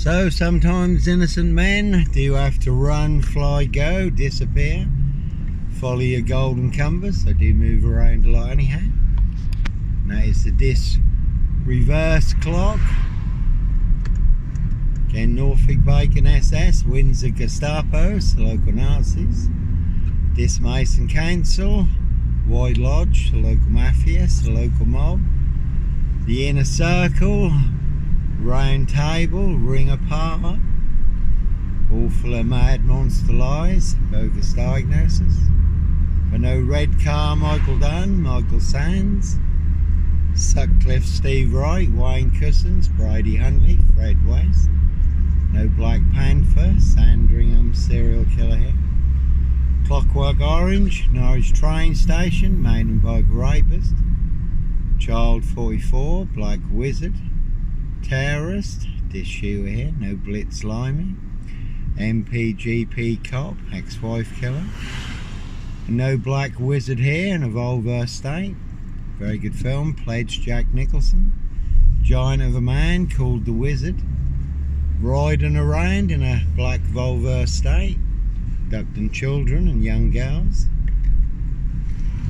So sometimes innocent men do have to run, fly, go, disappear. Follow your golden compass. I do move around a lot anyhow. And that is the Diss reverse clock. Again, Norfolk Bacon SS, Windsor Gestapos, the local Nazis. Diss Mason Council, Wide Lodge, the local mafias, the local mob. The Inner Circle, Round Table, Ring Apart, all full of mad monster lies, bogus diagnosis. But no Red Car, Michael Dunn, Michael Sands, Sutcliffe, Steve Wright, Wayne Cousins, Brady Huntley, Fred West. No Black Panther, Sandringham serial killer here. Clockwork Orange, Norwich train station, mountain bike rapist. Child 44, Black Wizard. Terrorist, Diss shooter here, no Blitz Limey. MPGP cop, ex-wife killer. And no Black Wizard here in a Volvo state. Very good film, Pledge Jack Nicholson. Giant of a man called the Wizard. Riding around in a black Volvo state, abducting children and young girls.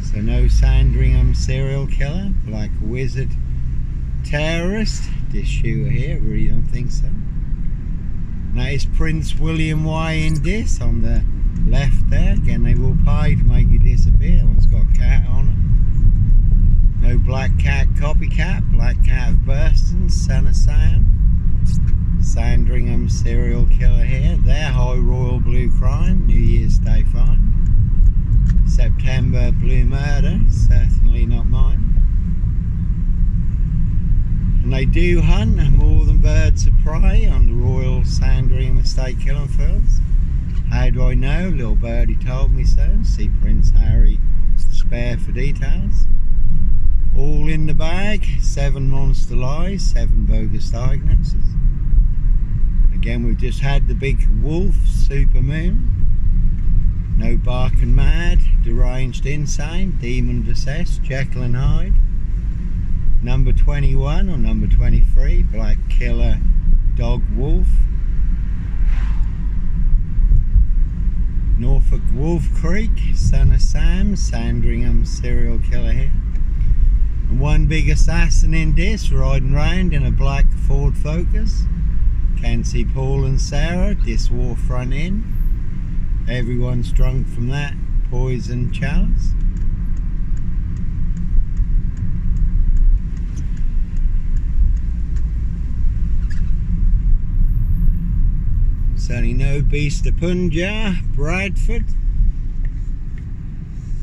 So no Sandringham serial killer, Black Wizard, terrorist, Diss shooter here, really don't think so. And that is Prince William Way in Diss on the left there. Again, they will pay to make you disappear. One's got a cat on it. No Black Cat copycat, Black Cat of Burston, Son of Sam. Sandringham serial killer here. Their High Royal Blue crime, New Year's Day fine. September Blue murder, certainly not mine. And they do hunt more than birds of prey on the Royal Sandringham Estate killing fields. How do I know? Little birdie told me so. See Prince Harry spare for details. All in the bag, 7 monster lies, 7 bogus diagnoses. Again, we've just had the big wolf, supermoon. No barking mad, deranged insane, demon possessed, Jekyll and Hyde. Number 21 or number 23, black killer, dog wolf. Norfolk Wolf Creek, Son of Sam, Sandringham serial killer here. And one big assassin in Diss, riding round in a black Ford Focus. Can see Paul and Sarah, Diss War front in. Everyone's drunk from that poison chalice. Certainly no Beast of Punjab, Bradford.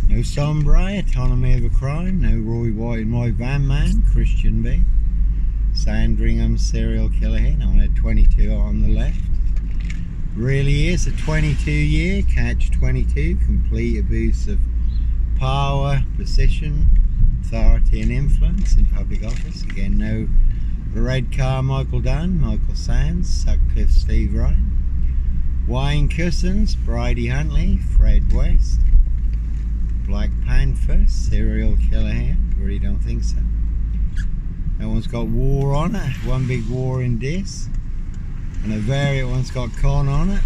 No Sombray, Autonomy of a Crime. No Roy White and White Van Man, Christian B. Sandringham serial killer here. No one had 22 on the left. Really is a 22-year catch-22, complete abuse of power, position, authority and influence in public office. Again, no Red Car, Michael Dunn, Michael Sands, Sutcliffe, Steve Wright. Wayne Cousins, Brady Huntley, Fred West. Black Panther, serial killer here, really don't think so. That one's got war on it, one big war in Diss. And a variant one's got con on it.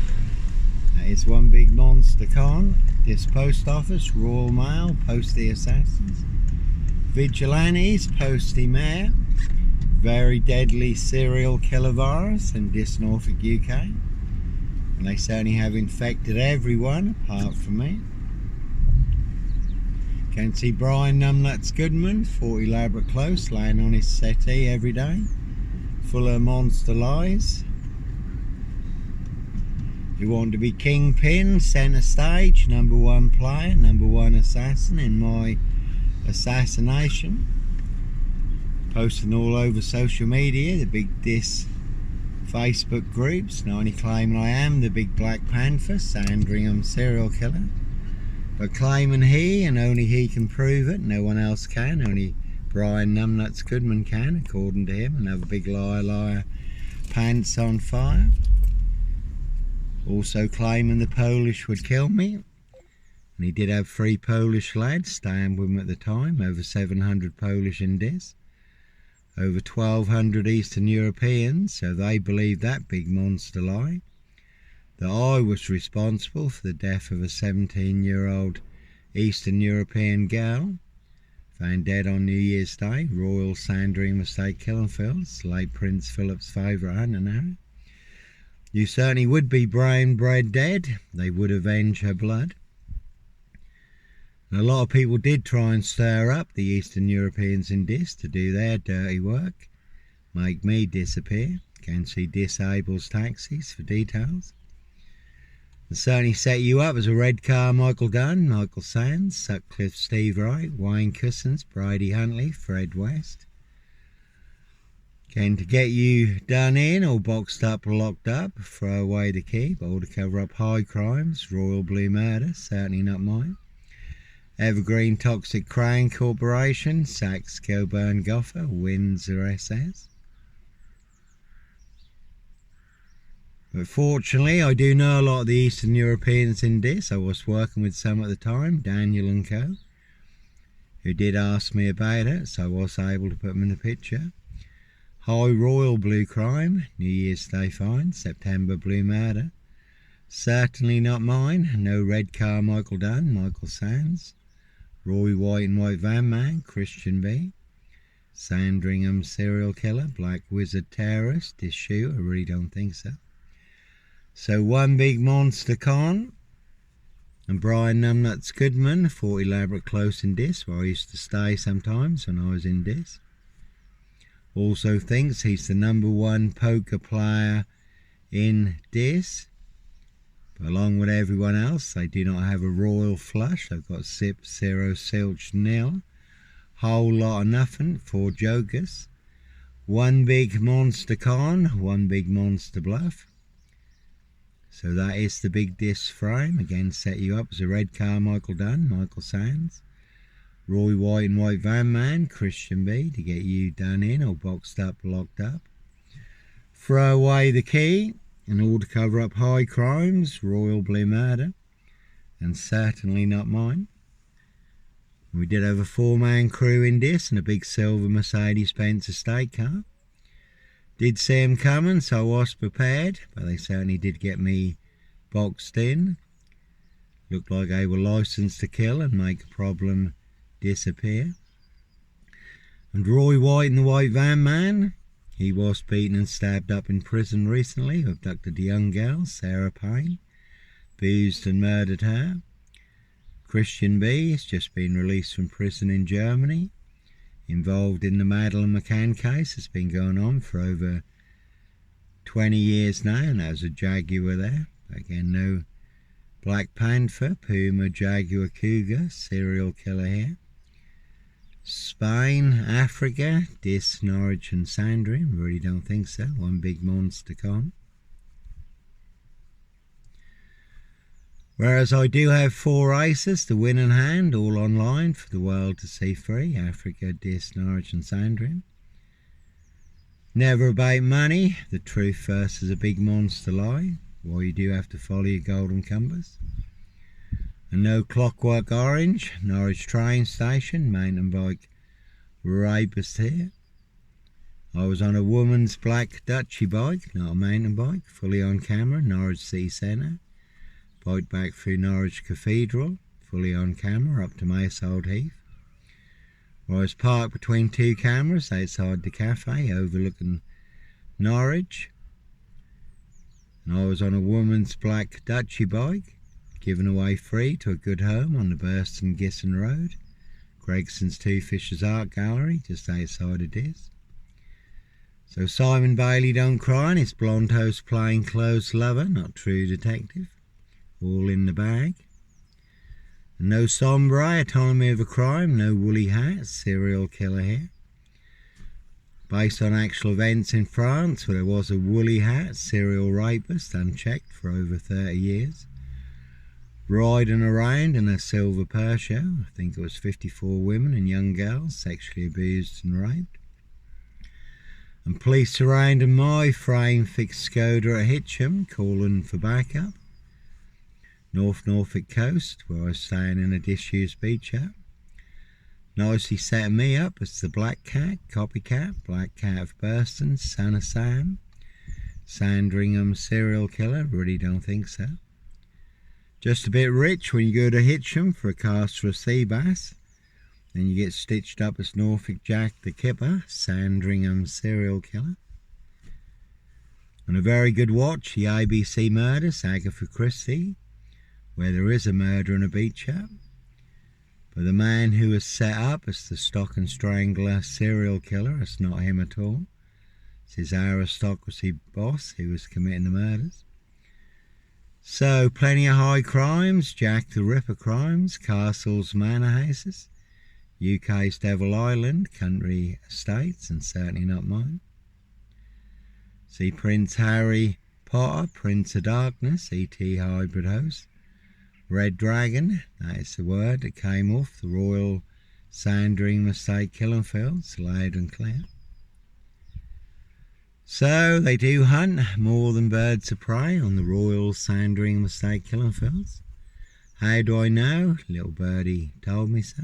That is one big monster con. Diss Post Office, Royal Mail, Postie Assassins. Vigilantes, Postie Mayor. Very deadly serial killer virus in Diss Norfolk UK. And they certainly have infected everyone apart from me. Can see Brian Numbnuts Goodman, 40 Labrador Close, laying on his settee every day. Full of monster lies. You want to be kingpin, centre stage, number 1 player, number 1 assassin in my assassination. Posting all over social media, the big Diss Facebook groups, not only claiming I am the big Black Panther, Sandringham serial killer, but claiming he and only he can prove it, no one else can, only Brian Numbnuts Goodman can, according to him, another big liar, pants on fire. Also claiming the Polish would kill me, and he did have 3 Polish lads staying with him at the time, over 700 Polish in Diss. over 1,200 Eastern Europeans, so they believe that big monster lie, that I was responsible for the death of a 17-year-old Eastern European girl found dead on New Year's Day, Royal Sandringham Estate, Killenfields, late Prince Philip's favourite hunting area. You certainly would be brain bred dead. They would avenge her blood. And a lot of people did try and stir up the Eastern Europeans in Diss to do their dirty work, make me disappear. Can see Disables Taxis for details. And certainly set you up as a Red Car Michael Dunn, Michael Sands, Sutcliffe Steve Wright, Wayne Cousins, Brady Huntley, Fred West. Can to get you done in or boxed up or locked up, throw away the key, but all to cover up high crimes, Royal Blue Murder, certainly not mine. Evergreen Toxic Crane Corporation, Sachs Kilburn Gaffe, Windsor SS. But fortunately, I do know a lot of the Eastern Europeans in Diss. I was working with some at the time, Daniel and Co, who did ask me about it, so I was able to put them in the picture. High Royal Blue Crime, New Year's Day Fine, September Blue Murder. Certainly not mine. No Red Car Michael Dunn, Michael Sands. Roy White and White Van Man, Christian B. Sandringham Serial Killer, Black Wizard Terrorist, Diss Shoe, I really don't think so. So one big monster con, and Brian Numbnuts Goodman, Fort Elaborate Close in Diss, where I used to stay sometimes when I was in Diss. Also thinks he's the #1 poker player in Diss. But along with everyone else, they do not have a royal flush. They've got Sip, 0, Silch, nil. Whole lot of nothing, 4 jokers. One big monster con, one big monster bluff. So that is the big Diss frame. Again, set you up as a Red Car Michael Dunn, Michael Sands. Roy White and White Van Man, Christian B, to get you done in or boxed up, locked up. Throw away the key, and all to cover up high crimes, Royal Blue Murder, and certainly not mine. We did have a 4-man crew in Diss and a big silver Mercedes-Benz estate car. Did see them coming, so I was prepared, but they certainly did get me boxed in. Looked like they were licensed to kill and make a problem disappear. And Roy White and the White Van Man, he was beaten and stabbed up in prison recently, who abducted a young girl, Sarah Payne, boozed and murdered her. Christian B has just been released from prison in Germany, involved in the Madeleine McCann case. It's been going on for over 20 years now, and there's a Jaguar there. Again, no Black Panther, Puma, Jaguar, Cougar, serial killer here. Spain, Africa, Diss, Norwich and Sandringham, really don't think so. One big monster con. Whereas I do have 4 races to win in hand, all online for the world to see free. Africa, Diss, Norwich and Sandringham. Never about money. The truth versus a big monster lie. Why you do have to follow your golden compass. And no Clockwork Orange, Norwich train station, mountain bike rapist here. I was on a woman's black Dutchy bike, not a mountain bike, fully on camera, Norwich City Centre. Bike back through Norwich Cathedral, fully on camera, up to Maysold Heath. Where I was parked between 2 cameras outside the cafe overlooking Norwich. And I was on a woman's black Dutchy bike, given away free to a good home on the Burston Gisson Road, Gregson's Two Fishers Art Gallery, just outside of Diss. So Simon Bailey don't cry, and his blonde host plain clothes lover, not true detective, all in the bag. And no sombre, autonomy of a crime, no woolly hat, serial killer here. Based on actual events in France, where there was a woolly hat, serial rapist, unchecked for over 30 years. Riding around in a silver Peugeot, I think it was 54 women and young girls sexually abused and raped. And police surrounding my frame-fixed Skoda at Hitcham, calling for backup. North Norfolk coast, where I was staying in a disused beach hut. Nicely setting me up as the Black Cat, copycat, Black Cat of Burston, son of Sam, Sandringham serial killer, really don't think so. Just a bit rich when you go to Hitcham for a cast for a sea bass. Then you get stitched up as Norfolk Jack the Kipper, Sandringham serial killer. And a very good watch, the ABC Murders, Agatha Christie, where there is a murder and a beach up. But the man who was set up as the Stock and Strangler serial killer, it's not him at all. It's his aristocracy boss who was committing the murders. So, plenty of high crimes, Jack the Ripper crimes, castles, manor houses, UK's Devil Island, country estates, and certainly not mine. See Prince Harry Potter, Prince of Darkness, E.T. hybrid host. Red Dragon, that is the word that came off the Royal Sandringham Estate killing fields, loud and clear. So they do hunt more than birds of prey on the Royal Sandringham Estate killing fields. How do I know? Little birdie told me so.